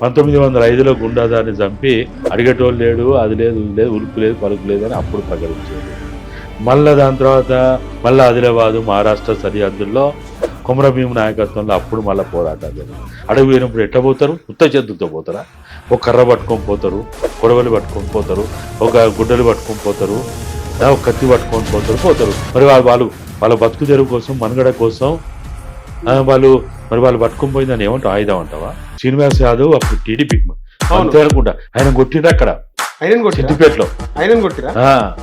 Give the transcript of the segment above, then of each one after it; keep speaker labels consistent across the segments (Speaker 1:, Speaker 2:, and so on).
Speaker 1: 1905లో గుండాదాన్ని చంపి అడిగేటోళ్ళు లేడు, అది లేదు ఇది లేదు, ఉలుపు లేదు పలుకు లేదు అని అప్పుడు ప్రకటించారు. మళ్ళీ దాని తర్వాత మళ్ళీ ఆదిలాబాదు మహారాష్ట్ర సరిహద్దుల్లో కొమరభీము నాయకత్వంలో అప్పుడు మళ్ళీ పోరాటాలు. అడవి పోయినప్పుడు ఎట్లా పోతారు? ఉత్త చేతులతో పోతారా? ఒక కర్ర పట్టుకొని పోతారు, కొడవలు పట్టుకొని పోతారు, ఒక గుడ్డలు పట్టుకొని పోతారు, ఒక కత్తి పట్టుకొని పోతారు. మరి వాళ్ళ బతుకు తెరువు కోసం, మనుగడ కోసం వాళ్ళు పట్టుకొని పోయిందని ఏమంటావు? ఆయుధం అంటావా? శ్రీనివాస్ యాదవ్ అప్పుడు టీడీపీ అంతే అనుకుంటా, ఆయన కొట్టిండ్రు అక్కడ సిద్దిపేటలో.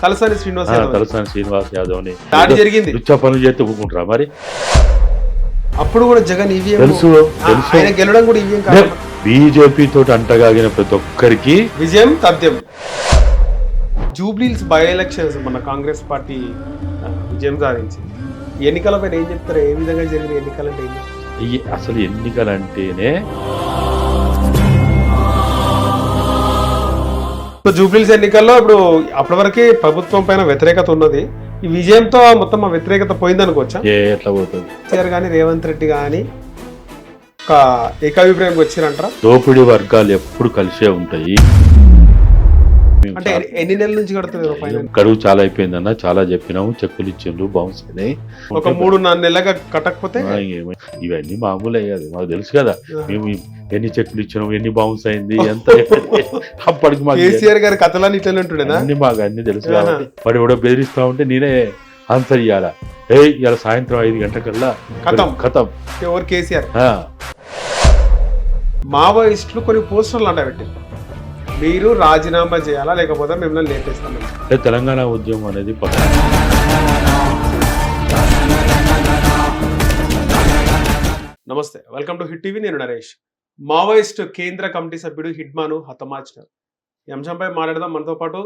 Speaker 2: తలసాని
Speaker 1: శ్రీనివాస్ యాదవ్ ని
Speaker 2: జరిగింది.
Speaker 1: రుచా పనులు చేస్తే ఒప్పుకుంటారా? మరి
Speaker 2: అప్పుడు కూడా జగన్
Speaker 1: తెలుసు
Speaker 2: గెలవడం కూడా
Speaker 1: బీజేపీ తోటి అంటగాగిన ప్రతి ఒక్కరికి
Speaker 2: విజయం తథ్యం. జూబ్లీహిల్స్ బై ఎలక్షన్స్ మన కాంగ్రెస్ పార్టీ విజయం సాధించింది. ఎన్నికల పైన ఏం చెప్తారు? ఏ విధంగా జరిగిన ఎన్నికలు అంటే
Speaker 1: అసలు ఎన్నికలంటేనే
Speaker 2: జూబ్లీహిల్స్ ఎన్నికల్లో ఇప్పుడు అప్పటి వరకు ప్రభుత్వం పైన వ్యతిరేకత ఉన్నది. ఈ విజయంతో మొత్తం ఆ వ్యతిరేకత పోయిందనుకోవచ్చా?
Speaker 1: ఎట్లా పోతుంది?
Speaker 2: కేసీఆర్ కానీ రేవంత్ రెడ్డి కానీ ఒక ఏకాభిప్రాయంకి వచ్చిరంటారా?
Speaker 1: దోపిడీ వర్గాలు ఎప్పుడు కలిసే ఉంటాయి.
Speaker 2: అంటే ఎన్ని నెలల నుంచి కడుతున్నారు?
Speaker 1: గడువు చాలా అయిపోయిందన్న, చాలా చెప్పినాము, చెక్కులు ఇచ్చిండ్రు, బౌన్స్ అయినాయి.
Speaker 2: ఒక 3-4 నెలలుగా కట్టకపోతే
Speaker 1: ఇవన్నీ మామూలే కదా, మాకు తెలుసు కదా. మేము ఎన్ని చెక్కులు ఇచ్చినాం, ఎన్ని బౌన్స్ అయింది, ఎంత అప్పటికి మాకు
Speaker 2: కేసీఆర్ గారి కథలన్నీ ఇట్లా ఉంటుండేనా?
Speaker 1: అన్ని మాకు అన్ని తెలుసు కాబట్టి వాడు ఎవడో బెదిరిస్తా ఉంటే నేనే ఆన్సర్ ఇవ్వాలా. ఇలా సాయంత్రం 5 గంటలకల్లా కథం.
Speaker 2: ఎవరు? కేసీఆర్. మావోయిస్టులు కొన్ని పోస్టర్లు అంట పెట్టి మీరు రాజీనామా చేయాలా లేకపోతే మిమ్మల్ని లేపేస్తాం.
Speaker 1: తెలంగాణ ఉద్యమం అనేది
Speaker 2: నమస్తే, వెల్కమ్ టు హిట్ టీవీ. నేను నరేష్. మావోయిస్ట్ కేంద్ర కమిటీ సభ్యుడు హిడ్మాను హతమార్చారు. ఈ అంశంపై మాట్లాడదాం. మనతో పాటు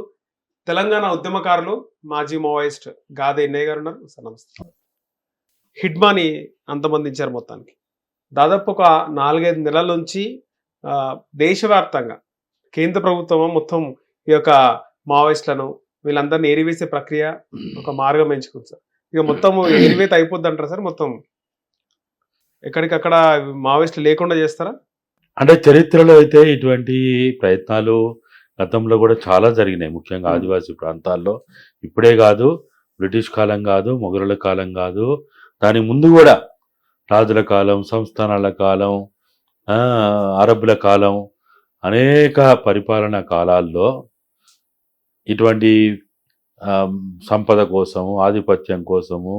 Speaker 2: తెలంగాణ ఉద్యమకారులు మాజీ మావోయిస్ట్ గాదే ఎన్నయ్య గారు ఉన్నారు. సార్ నమస్తే. హిడ్మాని అంతమందించారు మొత్తానికి. దాదాపు ఒక 4-5 నెలల నుంచి దేశవ్యాప్తంగా కేంద్ర ప్రభుత్వం మొత్తం ఈ యొక్క మావోయిస్టులను వీళ్ళందరినీ ఏరివేసే ప్రక్రియ ఒక మార్గం ఎంచుకుంది సార్. ఇక మొత్తం ఏరివేత అయిపోద్ది అంటారా సార్? మొత్తం ఎక్కడికక్కడ మావోయిస్టులు లేకుండా చేస్తారా?
Speaker 1: అంటే చరిత్రలో అయితే ఇటువంటి ప్రయత్నాలు గతంలో కూడా చాలా జరిగినాయి, ముఖ్యంగా ఆదివాసీ ప్రాంతాల్లో. ఇప్పుడే కాదు, బ్రిటిష్ కాలం కాదు, మొఘలుల కాలం కాదు, దాని ముందు కూడా రాజుల కాలం, సంస్థానాల కాలం, అరబ్బుల కాలం, అనేక పరిపాలనా కాలాల్లో ఇటువంటి సంపద కోసము, ఆధిపత్యం కోసము,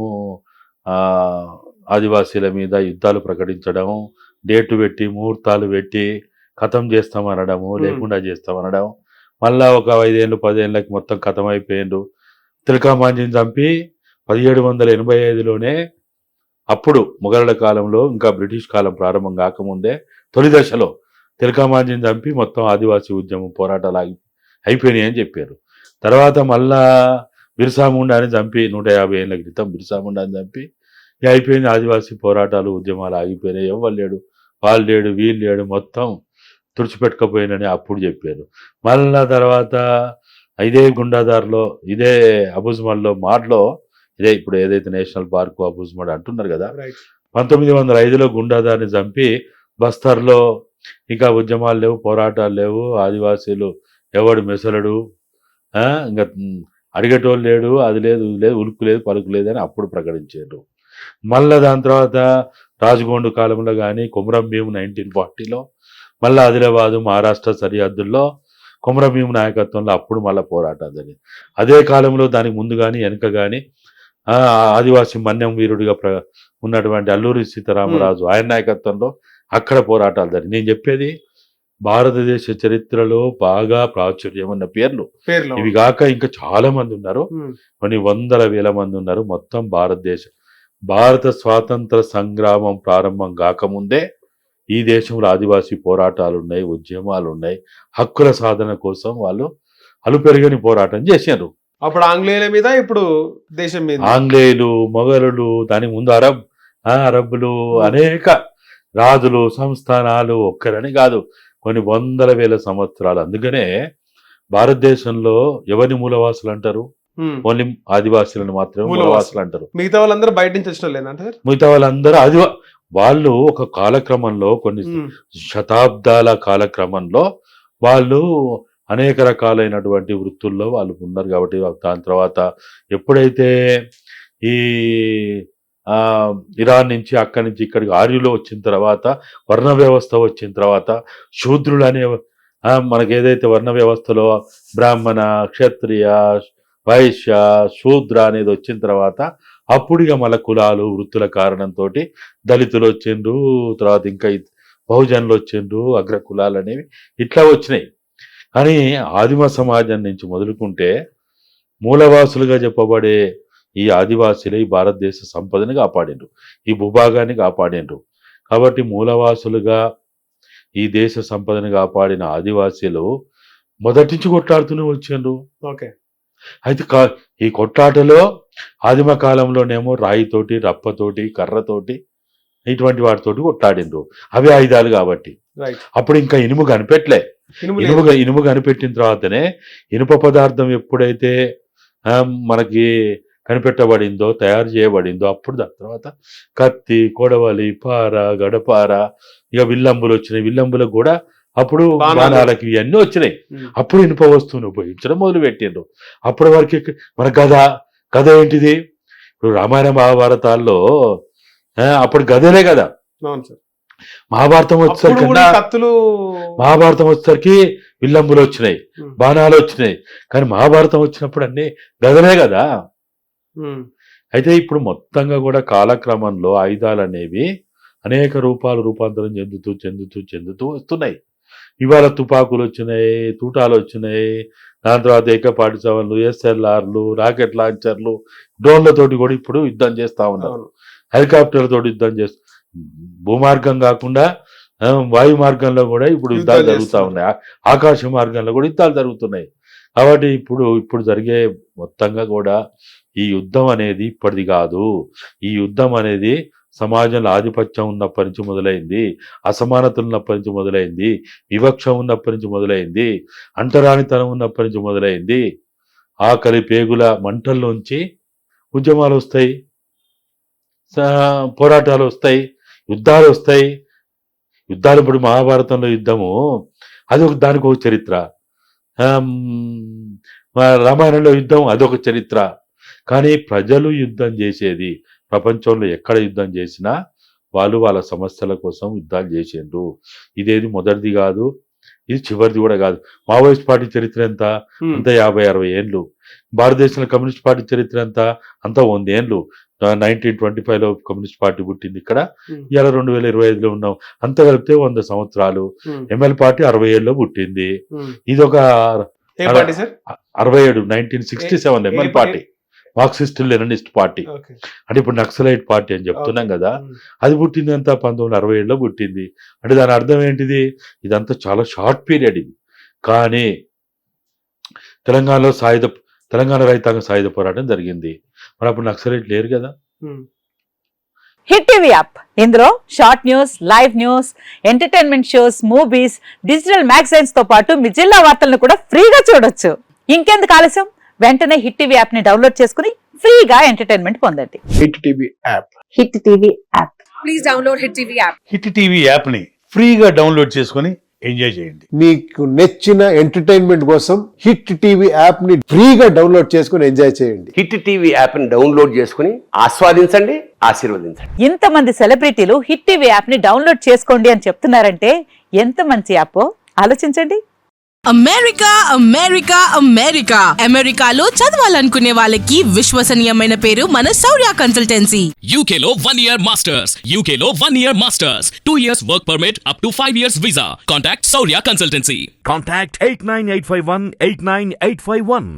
Speaker 1: ఆదివాసీల మీద యుద్ధాలు ప్రకటించడం, డేటు పెట్టి ముహూర్తాలు పెట్టి ఖతం చేస్తామనడము, లేకుండా చేస్తామనడం, మళ్ళా ఒక 5 ఏళ్ళు 10 ఏళ్ళకి మొత్తం ఖతం అయిపోయిండు. తిలకామాంజిని చంపి 1785లోనే, అప్పుడు మొఘలుల కాలంలో, ఇంకా బ్రిటిష్ కాలం ప్రారంభం కాకముందే తొలి దశలో తిలకామాంజిని చంపి మొత్తం ఆదివాసీ ఉద్యమం పోరాటాలు అయిపోయినాయి అని చెప్పారు. తర్వాత మళ్ళా బిర్సా ముండాని చంపి 150 ఏళ్ళ క్రితం బిర్సా ముండాని చంపి అయిపోయింది, ఆదివాసీ పోరాటాలు ఉద్యమాలు ఆగిపోయినాయి, ఎవరు లేడు, వాళ్ళు లేడు, వీళ్ళు లేడు, మొత్తం తుడిచిపెట్టుకపోయినని అప్పుడు చెప్పారు. మళ్ళా తర్వాత ఇదే గుండాదార్లో, ఇదే అబుజ్మల్లో, మాడ్లో, ఇదే ఇప్పుడు ఏదైతే నేషనల్ పార్కు అబుజ్మడ్ అంటున్నారు కదా, 1905లో గుండాదార్ని చంపి బస్తర్లో ఇంకా ఉద్యమాలు లేవు, పోరాటాలు లేవు, ఆదివాసీలు ఎవడు మెసలడు, ఇంకా అడిగేటోళ్ళు లేడు, అది లేదు ఇది లేదు, ఉలుపు లేదు పలుకు లేదు అని అప్పుడు ప్రకటించారు. మళ్ళీ దాని తర్వాత రాజగోండు కాలంలో కానీ, కొమరంభీము 1940లో, మళ్ళీ ఆదిలాబాదు మహారాష్ట్ర సరిహద్దుల్లో కొమరంభీము నాయకత్వంలో అప్పుడు మళ్ళీ పోరాటాలు జరిగింది. అదే కాలంలో దానికి ముందు కానీ వెనుక కానీ ఆదివాసీ మన్యం వీరుడిగా ఉన్నటువంటి అల్లూరి సీతారామరాజు, ఆయన నాయకత్వంలో అక్కడ పోరాటాలు జరిగింది. నేను చెప్పేది భారతదేశ చరిత్రలో బాగా ప్రాచుర్యం ఉన్న పేర్లు ఇవి కాక ఇంకా చాలా మంది ఉన్నారు, కొన్ని 100,000 మంది ఉన్నారు. మొత్తం భారత స్వాతంత్ర సంగ్రామం ప్రారంభం కాకముందే ఈ దేశంలో ఆదివాసీ పోరాటాలు ఉన్నాయి, ఉద్యమాలు ఉన్నాయి. హక్కుల సాధన కోసం వాళ్ళు అలుపెరగని పోరాటం చేశారు.
Speaker 2: అప్పుడు ఆంగ్లేయుల మీద, ఇప్పుడు దేశం మీద
Speaker 1: ఆంగ్లేయులు, మొఘలులు, దాని ముందు అరబ్బులు, అనేక రాజులు, సంస్థానాలు, ఒక్కరని కాదు, కొన్ని 100,000 సంవత్సరాలు. అందుకనే భారతదేశంలో ఎవరిని మూలవాసులు అంటారు? ఓన్లీ ఆదివాసీలను మాత్రమే మూలవాసులు అంటారు.
Speaker 2: మిగతా వాళ్ళందరూ బయట నుంచి వచ్చిన లేదంటే
Speaker 1: మిగతా వాళ్ళందరూ వాళ్ళు ఒక కాలక్రమంలో కొన్ని శతాబ్దాల కాలక్రమంలో వాళ్ళు అనేక రకాలైనటువంటి వృత్తుల్లో వాళ్ళు ఉన్నారు కాబట్టి దాని తర్వాత ఎప్పుడైతే ఈ ఇరాన్ నుంచి అక్కడి నుంచి ఇక్కడికి ఆర్యులు వచ్చిన తర్వాత వర్ణ వ్యవస్థ వచ్చిన తర్వాత శూద్రులు అనే మనకి ఏదైతే వర్ణ వ్యవస్థలో బ్రాహ్మణ, క్షత్రియ, వైశ్య, శూద్ర అనేది వచ్చిన తర్వాత అప్పుడు ఇక మళ్ళీ కులాలు వృత్తుల కారణంతో దళితులు వచ్చిండ్రు, తర్వాత ఇంకా బహుజనులు వచ్చిండ్రు, అగ్ర కులాలు అనేవి ఇట్లా వచ్చినాయి. కానీ ఆదిమ సమాజం నుంచి మొదలుకుంటే మూలవాసులుగా చెప్పబడే ఈ ఆదివాసులే ఈ భారతదేశ సంపదని కాపాడిండ్రు, ఈ భూభాగాన్ని కాపాడిండ్రు. కాబట్టి మూలవాసులుగా ఈ దేశ సంపదని కాపాడిన ఆదివాసీలు మొదటి నుంచి కొట్లాడుతూనే వచ్చిండ్రు.
Speaker 2: ఓకే.
Speaker 1: అయితే ఈ కొట్లాటలో ఆదిమ కాలంలోనేమో రాయితోటి, రప్పతోటి, కర్రతోటి ఇటువంటి వాటితోటి కొట్లాడిండ్రు. అవి ఆయుధాలు కాబట్టి. అప్పుడు ఇంకా ఇనుము కనిపెట్టలే. ఇనుము కనిపెట్టిన తర్వాతనే ఇనుప పదార్థం ఎప్పుడైతే మనకి కనిపెట్టబడిందో, తయారు చేయబడిందో, అప్పుడు దాని తర్వాత కత్తి, కొడవలి, పార, గడపార, ఇక విల్లంబులు వచ్చినాయి. విల్లంబులకు కూడా అప్పుడు బాణాలకి ఇవన్నీ వచ్చినాయి. అప్పుడు ఇనుప వస్తువును ఉపయోగించడం మొదలు పెట్టిండ్రు. అప్పటి వరకు మన కథ ఏంటిది? ఇప్పుడు రామాయణ మహాభారతాల్లో అప్పుడు గదలే కదా. మహాభారతం వచ్చేసరికి విల్లంబులు వచ్చినాయి, బాణాలు వచ్చినాయి. కానీ మహాభారతం వచ్చినప్పుడు అన్ని గదలే కదా. అయితే ఇప్పుడు మొత్తంగా కూడా కాలక్రమంలో ఆయుధాలు అనేవి అనేక రూపాంతరం చెందుతూ వస్తున్నాయి. ఇవాళ తుపాకులు వచ్చినాయి, తూటాలు వచ్చినాయి, దాని తర్వాత ఏకపాటి సవన్లు, SLRలు, రాకెట్ లాంచర్లు, డ్రోన్లతోటి కూడా ఇప్పుడు యుద్ధం చేస్తా ఉన్నారు. హెలికాప్టర్లతోటి యుద్ధం చేస్తూ, భూమార్గం కాకుండా వాయు మార్గంలో కూడా ఇప్పుడు యుద్ధాలు జరుగుతూ ఉన్నాయి, ఆకాశ మార్గంలో కూడా యుద్ధాలు జరుగుతున్నాయి. కాబట్టి ఇప్పుడు జరిగే మొత్తంగా కూడా ఈ యుద్ధం అనేది ఇప్పటిది కాదు. ఈ యుద్ధం అనేది సమాజంలో ఆధిపత్యం ఉన్నప్పటి నుంచి మొదలైంది, అసమానతలు ఉన్నప్పటి నుంచి మొదలైంది, వివక్ష ఉన్నప్పటి నుంచి మొదలైంది, అంటరానితనం ఉన్నప్పటి నుంచి మొదలైంది. ఆకలి పేగుల మంటల్లోంచి ఉద్యమాలు వస్తాయి, పోరాటాలు వస్తాయి, యుద్ధాలు వస్తాయి. యుద్ధాలు ఇప్పుడు మహాభారతంలో యుద్ధము అది దానికి ఒక చరిత్ర, రామాయణంలో యుద్ధం అదొక చరిత్ర. కానీ ప్రజలు యుద్ధం చేసేది ప్రపంచంలో ఎక్కడ యుద్ధం చేసినా వాళ్ళు వాళ్ళ సమస్యల కోసం యుద్ధాలు చేసిండ్రు. ఇదేది మొదటిది కాదు, ఇది చివరిది కూడా కాదు. మావోయిస్ట్ పార్టీ చరిత్ర ఎంత? అంత 50-60 ఏళ్ళు. భారతదేశంలో కమ్యూనిస్ట్ పార్టీ చరిత్ర ఎంత? అంత 100 ఏళ్ళు. 1925లో కమ్యూనిస్ట్ పార్టీ పుట్టింది ఇక్కడ, ఇలా 2025లో ఉన్నాం. అంత కలిపితే 100 సంవత్సరాలు. ML పార్టీ 60 ఏళ్ళలో పుట్టింది. ఇదొక 67 1967 ML party, Marxist Leninist party. అంటే ఇప్పుడు నక్సలైట్ పార్టీ అని చెప్తున్నాం కదా, అది పుట్టింది అంతా 1967లో పుట్టింది. అంటే దాని అర్థం ఏంటిది? ఇదంతా చాలా షార్ట్ పీరియడ్ ఇది. కానీ తెలంగాణ రైతాంగ సాయుధ పోరాటం జరిగింది. మరి అప్పుడు నక్సలైట్ లేరు కదా.
Speaker 3: హిట్ టీవీ యాప్, ఇందులో short news, live news, entertainment shows, movies, digital magazines తో పాటు మీ జిల్లా వార్తలను కూడా ఫ్రీగా చూడొచ్చు. ఇంకెందుకు ఆలస్యం? వెంటనే హిట్ టీవీ యాప్ ని డౌన్లోడ్ చేసుకుని ఫ్రీగా ఎంటర్టైన్మెంట్ పొందండి.
Speaker 4: Hit TV app,
Speaker 3: hit TV app,
Speaker 5: please download hit TV app.
Speaker 4: Hit TV app ని ఫ్రీగా డౌన్లోడ్ చేసుకుని ఎంజాయ్ చేయండి.
Speaker 6: మీకు నచ్చిన ఎంటర్టైన్మెంట్ కోసం హిట్ టీవీ యాప్ ని ఫ్రీగా డౌన్లోడ్ చేసుకుని ఎంజాయ్ చేయండి.
Speaker 7: హిట్ టీవీ యాప్ ని డౌన్లోడ్ చేసుకుని ఆస్వాదించండి, ఆశీర్వదించండి.
Speaker 3: ఇంతమంది సెలబ్రిటీలు హిట్ టీవీ యాప్ ని డౌన్లోడ్ చేసుకోండి అని చెప్తున్నారంటే ఎంత మంచి యాప్ ఆలోచించండి.
Speaker 5: అమెరికా అమెరికా అమెరికా అమెరికాలో చదవాలనుకునే వాళ్ళకి విశ్వసనీయమైన పేరు మన శౌర్య కన్సల్టెన్సీ.
Speaker 8: UK లో 1 year masters, UK లో 1 year masters, 2 years work permit up to 5 years visa. Contact Saurya Consultancy.
Speaker 9: Contact 89851 89851.